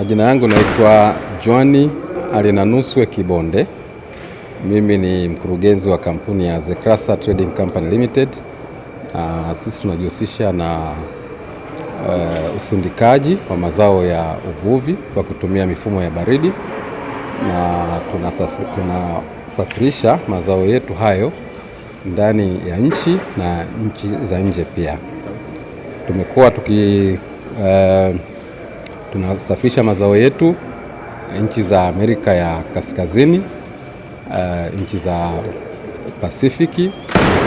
Majina yangu naitwa Joani Alinanuswe Kibonde. Mimi ni mkurugenzi wa kampuni ya Zekrasa Trading Company Limited. Sisi tunajihusisha na usindikaji wa mazao ya uvuvi kwa kutumia mifumo ya baridi, na tunasafirisha mazao yetu hayo ndani ya nchi na nchi za nje pia. Tumekuwa tunasafirisha mazao yetu nchi za Amerika ya Kaskazini, nchi za Pasifiki,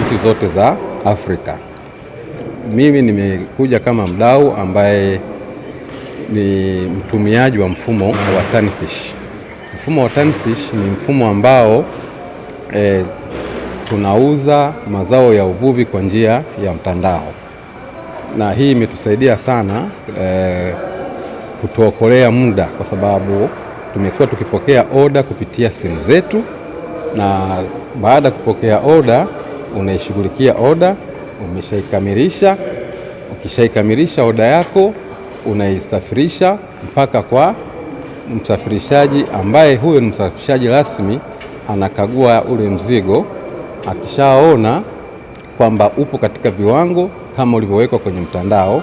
nchi zote za Afrika. Mimi nimekuja kama mdau ambaye ni mtumiaji wa mfumo wa Tanfish. Mfumo wa Tanfish ni mfumo ambao tunauza mazao ya uvuvi kwa njia ya mtandao, na hii imetusaidia sana kutuokolea muda, kwa sababu tumekuwa tukipokea oda kupitia simu zetu, na baada ya kupokea oda unaishughulikia oda, umeshaikamilisha. Ukishaikamilisha oda yako unaisafirisha mpaka kwa msafirishaji, ambaye huyo ni msafirishaji rasmi. Anakagua ule mzigo, akishaona kwamba upo katika viwango kama ulivyowekwa kwenye mtandao,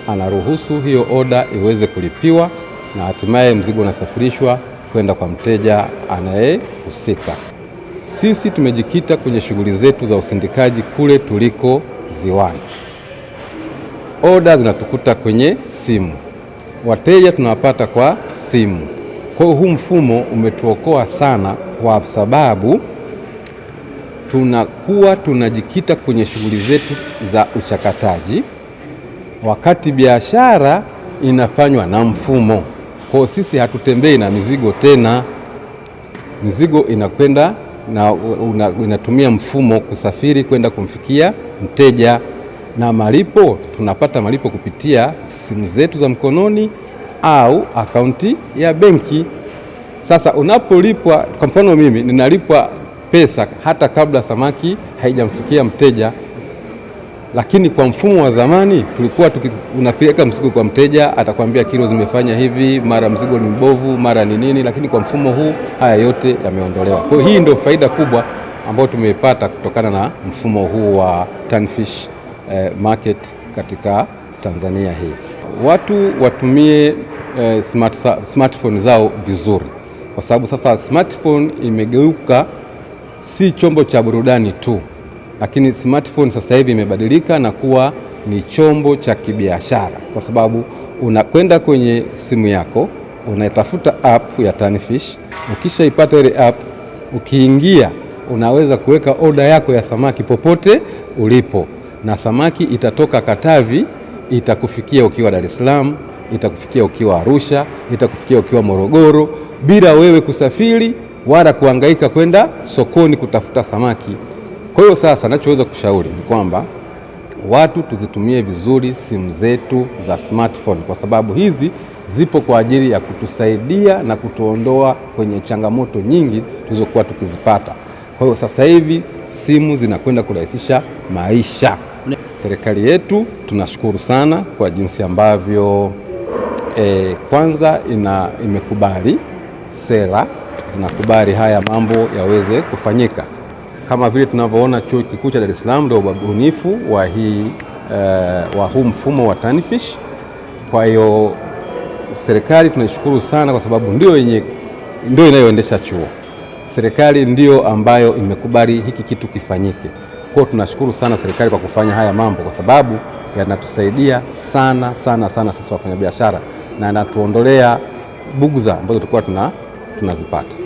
anaruhusu hiyo oda iweze kulipiwa, na hatimaye mzigo unasafirishwa kwenda kwa mteja anayehusika. Sisi tumejikita kwenye shughuli zetu za usindikaji kule tuliko ziwani. Oda zinatukuta kwenye simu, wateja tunawapata kwa simu. Kwa hiyo huu mfumo umetuokoa sana, kwa sababu tunakuwa tunajikita kwenye shughuli zetu za uchakataji, wakati biashara inafanywa na mfumo. Kwa hiyo sisi hatutembei na mizigo tena, mizigo inakwenda na inatumia mfumo kusafiri kwenda kumfikia mteja, na malipo tunapata malipo kupitia simu zetu za mkononi au akaunti ya benki. Sasa unapolipwa, kwa mfano mimi ninalipwa pesa hata kabla samaki haijamfikia mteja, lakini kwa mfumo wa zamani tulikuwa unapeleka mzigo kwa mteja, atakwambia kilo zimefanya hivi, mara mzigo ni mbovu, mara ni nini, lakini kwa mfumo huu haya yote yameondolewa. Kwa hiyo hii ndio faida kubwa ambayo tumeipata kutokana na mfumo huu wa Tanfish market katika Tanzania hii. Watu watumie smartphone zao vizuri, kwa sababu sasa smartphone imegeuka si chombo cha burudani tu, lakini smartphone sasa hivi imebadilika na kuwa ni chombo cha kibiashara, kwa sababu unakwenda kwenye simu yako, unatafuta app ya Tanfish. Ukishaipata ile app, ukiingia unaweza kuweka oda yako ya samaki popote ulipo, na samaki itatoka Katavi itakufikia ukiwa Dar es Salaam, itakufikia ukiwa Arusha, itakufikia ukiwa Morogoro, bila wewe kusafiri wala kuhangaika kwenda sokoni kutafuta samaki. Kwa hiyo sasa nachoweza kushauri ni kwamba watu tuzitumie vizuri simu zetu za smartphone, kwa sababu hizi zipo kwa ajili ya kutusaidia na kutuondoa kwenye changamoto nyingi tulizokuwa tukizipata. Kwa hiyo sasa hivi simu zinakwenda kurahisisha maisha. Serikali yetu tunashukuru sana kwa jinsi ambavyo kwanza imekubali sera, zinakubali haya mambo yaweze kufanyika. Kama vile tunavyoona Chuo Kikuu cha Dar es Salaam ndio ubunifu wa huu mfumo wa Tanfish. Kwa hiyo serikali tunaishukuru sana, kwa sababu ndio inayoendesha chuo. Serikali ndio ambayo imekubali hiki kitu kifanyike. Kwa hiyo tunashukuru sana serikali kwa kufanya haya mambo, kwa sababu yanatusaidia sana sana sana sisi wafanyabiashara, na yanatuondolea bugudha ambazo tulikuwa tunazipata.